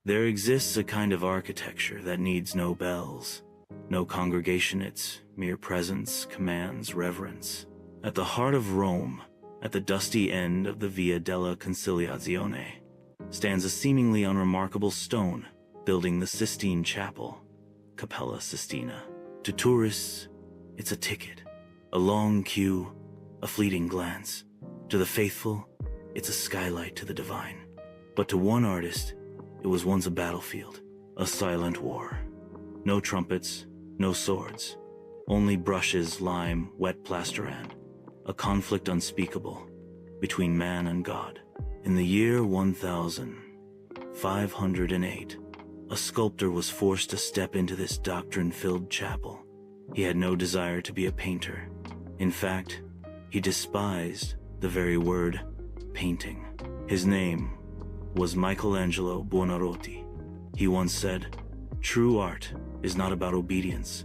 There exists a kind of architecture that needs no bells, no congregation. Its mere presence commands reverence. At the heart of Rome, at the dusty end of the Via della Conciliazione, stands a seemingly unremarkable stone building the Sistine Chapel, Capella Sistina. To tourists, it's a ticket, a long queue, a fleeting glance. To the faithful, it's a skylight to the divine. But to one artist, it was once a battlefield, a silent war. No trumpets, no swords, only brushes, lime, wet plaster, and a conflict unspeakable between man and God. In the year 1508, a sculptor was forced to step into this doctrine-filled chapel. He had no desire to be a painter. In fact, he despised the very word painting. His name was Michelangelo Buonarroti. He once said, "True art is not about obedience,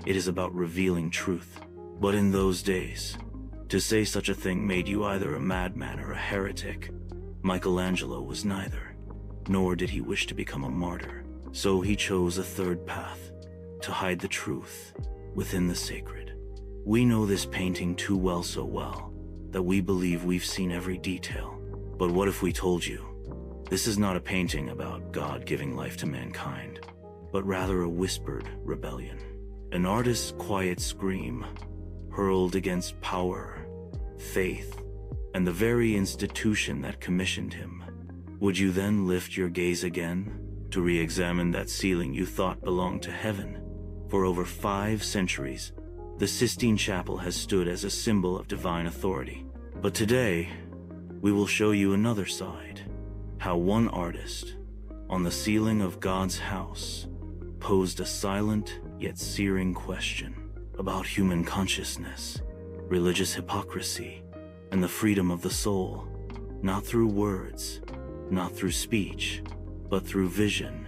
it is about revealing truth." But in those days, to say such a thing made you either a madman or a heretic. Michelangelo was neither, nor did he wish to become a martyr. So he chose a third path, to hide the truth within the sacred. We know this painting too well, so well, that we believe we've seen every detail. But what if we told you, this is not a painting about God giving life to mankind, but rather a whispered rebellion, an artist's quiet scream, hurled against power, faith, and the very institution that commissioned him? Would you then lift your gaze again to re-examine that ceiling you thought belonged to heaven? For over 5 centuries, the Sistine Chapel has stood as a symbol of divine authority. But today, we will show you another side, how one artist, on the ceiling of God's house, posed a silent yet searing question about human consciousness, religious hypocrisy, and the freedom of the soul, not through words, not through speech, but through vision,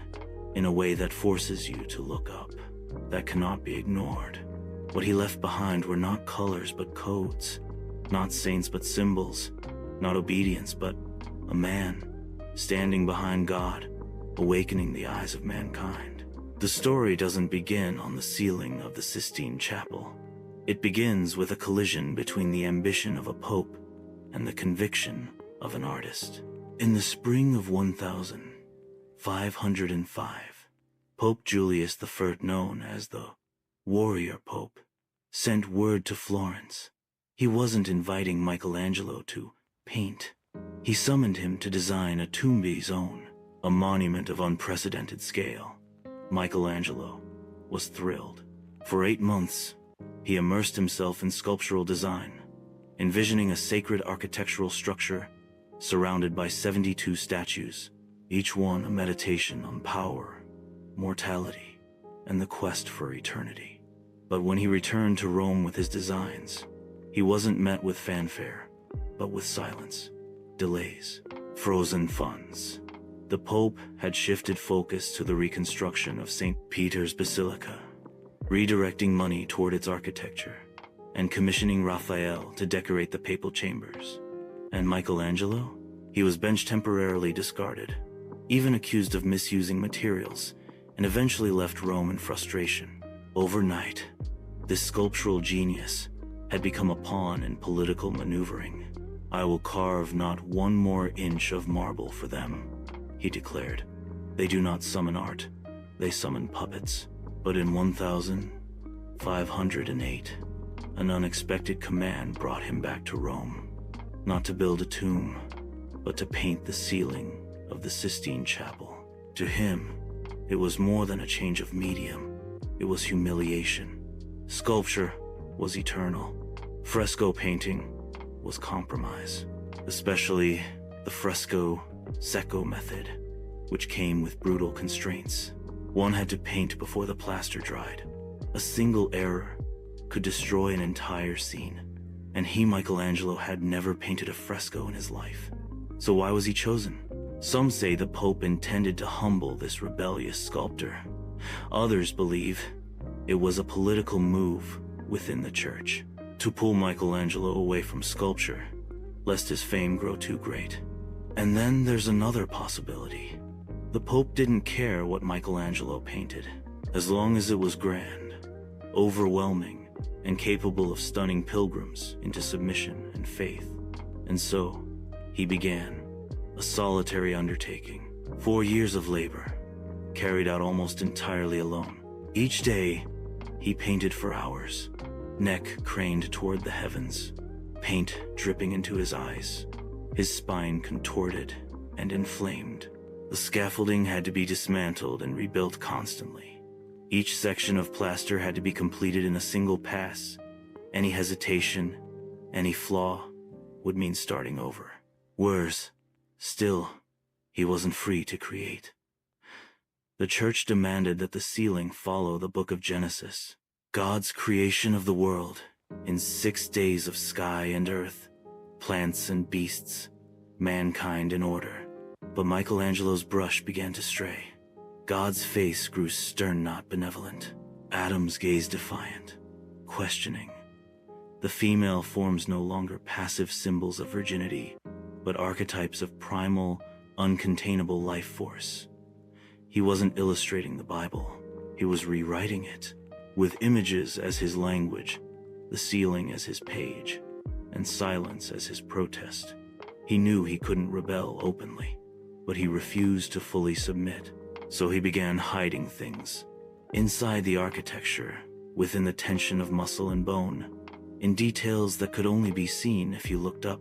in a way that forces you to look up, that cannot be ignored. What he left behind were not colors but codes, not saints but symbols, not obedience but a man, standing behind God, awakening the eyes of mankind. The story doesn't begin on the ceiling of the Sistine Chapel. It begins with a collision between the ambition of a pope and the conviction of an artist. In the spring of 1505, Pope Julius I, known as the Warrior Pope, sent word to Florence. He wasn't inviting Michelangelo to paint. He summoned him to design a tomb zone, a monument of unprecedented scale. Michelangelo was thrilled. For 8 months, he immersed himself in sculptural design, envisioning a sacred architectural structure surrounded by 72 statues, each one a meditation on power, mortality, and the quest for eternity. But when he returned to Rome with his designs, he wasn't met with fanfare, but with silence, delays, frozen funds. The Pope had shifted focus to the reconstruction of St. Peter's Basilica, redirecting money toward its architecture, and commissioning Raphael to decorate the papal chambers. And Michelangelo? He was bench temporarily discarded, even accused of misusing materials, and eventually left Rome in frustration. Overnight, this sculptural genius had become a pawn in political maneuvering. "I will carve not one more inch of marble for them," he declared. "They do not summon art, they summon puppets." But in 1508, an unexpected command brought him back to Rome, not to build a tomb, but to paint the ceiling of the Sistine Chapel. To him, it was more than a change of medium. It was humiliation. Sculpture was eternal. Fresco painting was compromise, especially the fresco secco method, which came with brutal constraints. One had to paint before the plaster dried. A single error could destroy an entire scene, and he, Michelangelo, had never painted a fresco in his life. So why was he chosen? Some say the Pope intended to humble this rebellious sculptor. Others believe it was a political move within the church to pull Michelangelo away from sculpture, lest his fame grow too great. And then there's another possibility. The Pope didn't care what Michelangelo painted, as long as it was grand, overwhelming, and capable of stunning pilgrims into submission and faith. And so, he began, a solitary undertaking, 4 years of labor, carried out almost entirely alone. Each day, he painted for hours, neck craned toward the heavens, paint dripping into his eyes, his spine contorted and inflamed. The scaffolding had to be dismantled and rebuilt constantly. Each section of plaster had to be completed in a single pass. Any hesitation, any flaw, would mean starting over. Worse, still, he wasn't free to create. The church demanded that the ceiling follow the book of Genesis, God's creation of the world, in 6 days of sky and earth, plants and beasts, mankind in order. But Michelangelo's brush began to stray. God's face grew stern, not benevolent. Adam's gaze defiant, questioning. The female forms no longer passive symbols of virginity, but archetypes of primal, uncontainable life force. He wasn't illustrating the Bible. He was rewriting it, with images as his language, the ceiling as his page, and silence as his protest. He knew he couldn't rebel openly, but he refused to fully submit, so he began hiding things. Inside the architecture, within the tension of muscle and bone, in details that could only be seen if you looked up.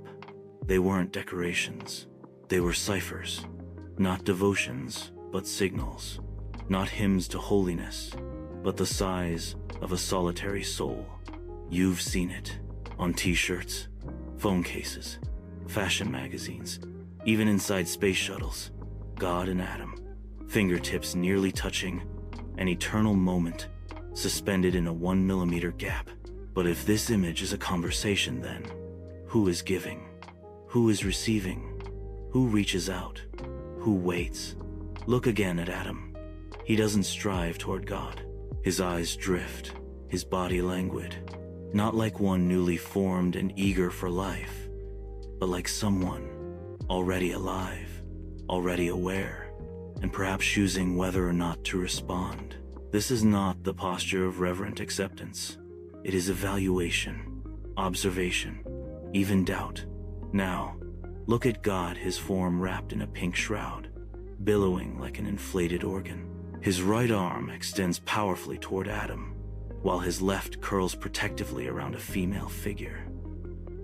They weren't decorations. They were ciphers, not devotions, but signals, not hymns to holiness, but the size of a solitary soul. You've seen it on t-shirts, phone cases, fashion magazines, even inside space shuttles. God and Adam, fingertips nearly touching, an eternal moment, suspended in a 1 millimeter gap. But if this image is a conversation, then who is giving? Who is receiving? Who reaches out? Who waits? Look again at Adam. He doesn't strive toward God. His eyes drift, his body languid, not like one newly formed and eager for life, but like someone already alive, already aware, and perhaps choosing whether or not to respond. This is not the posture of reverent acceptance. It is evaluation, observation, even doubt. Now, look at God, his form wrapped in a pink shroud, billowing like an inflated organ. His right arm extends powerfully toward Adam, while his left curls protectively around a female figure.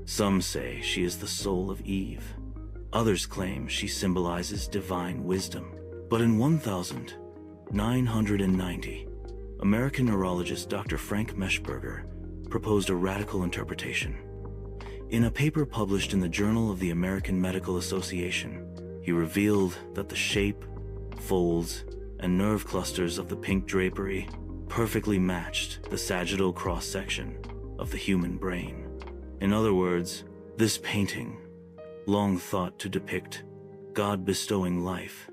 Some say she is the soul of Eve. Others claim she symbolizes divine wisdom. But in 1990, American neurologist Dr. Frank Meshberger proposed a radical interpretation. In a paper published in the Journal of the American Medical Association, he revealed that the shape, folds, and nerve clusters of the pink drapery perfectly matched the sagittal cross-section of the human brain. In other words, this painting, long thought to depict God bestowing life,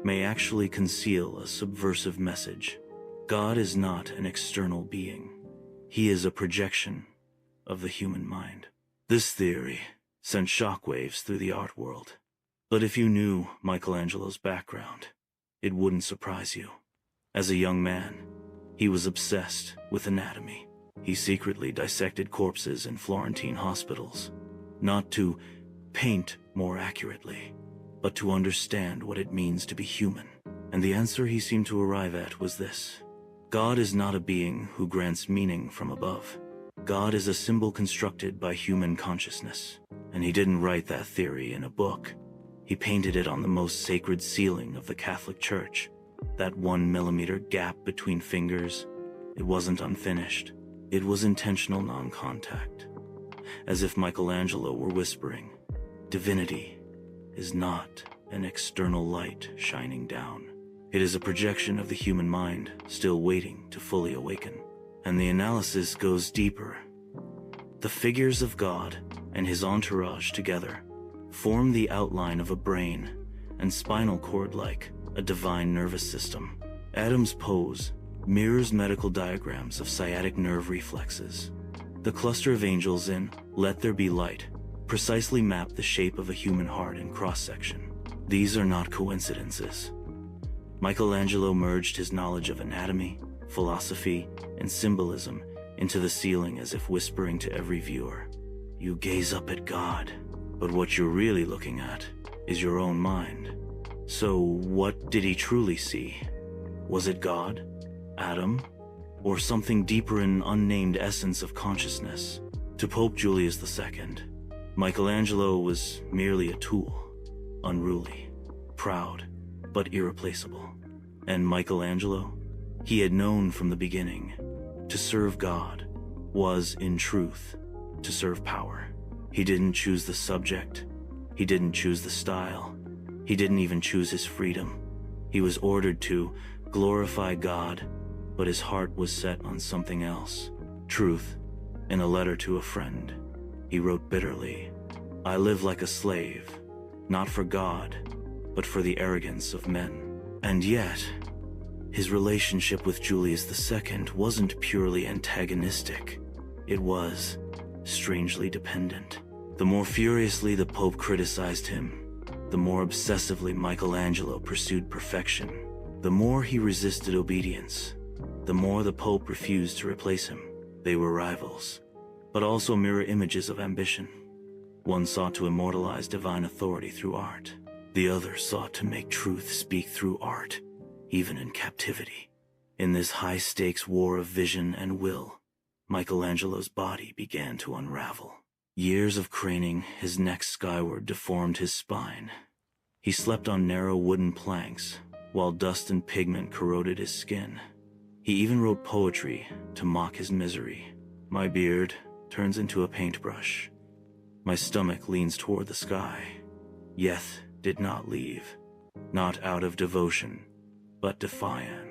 may actually conceal a subversive message. God is not an external being. He is a projection of the human mind. This theory sent shockwaves through the art world. But if you knew Michelangelo's background, it wouldn't surprise you. As a young man, he was obsessed with anatomy. He secretly dissected corpses in Florentine hospitals, not to paint more accurately, but to understand what it means to be human. And the answer he seemed to arrive at was this: God is not a being who grants meaning from above. God is a symbol constructed by human consciousness. And he didn't write that theory in a book. He painted it on the most sacred ceiling of the Catholic Church. That 1 millimeter gap between fingers, it wasn't unfinished. It was intentional non-contact. As if Michelangelo were whispering, divinity is not an external light shining down. It is a projection of the human mind still waiting to fully awaken. And the analysis goes deeper. The figures of God and his entourage together form the outline of a brain and spinal cord like a divine nervous system. Adam's pose mirrors medical diagrams of sciatic nerve reflexes. The cluster of angels in Let There Be Light precisely map the shape of a human heart in cross-section. These are not coincidences. Michelangelo merged his knowledge of anatomy, philosophy, and symbolism into the ceiling as if whispering to every viewer, "You gaze up at God, but what you're really looking at is your own mind." So what did he truly see? Was it God, Adam, or something deeper in unnamed essence of consciousness? To Pope Julius II, Michelangelo was merely a tool, unruly, proud, but irreplaceable. And Michelangelo, he had known from the beginning, to serve God was, in truth, to serve power. He didn't choose the subject, he didn't choose the style, he didn't even choose his freedom. He was ordered to glorify God, but his heart was set on something else. Truth. In a letter to a friend, he wrote bitterly, "I live like a slave, not for God, but for the arrogance of men." And yet, his relationship with Julius II wasn't purely antagonistic. It was strangely dependent. The more furiously the Pope criticized him, the more obsessively Michelangelo pursued perfection. The more he resisted obedience, the more the Pope refused to replace him. They were rivals, but also mirror images of ambition. One sought to immortalize divine authority through art. The other sought to make truth speak through art, even in captivity. In this high-stakes war of vision and will, Michelangelo's body began to unravel. Years of craning his neck skyward deformed his spine. He slept on narrow wooden planks, while dust and pigment corroded his skin. He even wrote poetry to mock his misery. "My beard turns into a paintbrush. My stomach leans toward the sky." Yeth did not leave, not out of devotion, but defiance.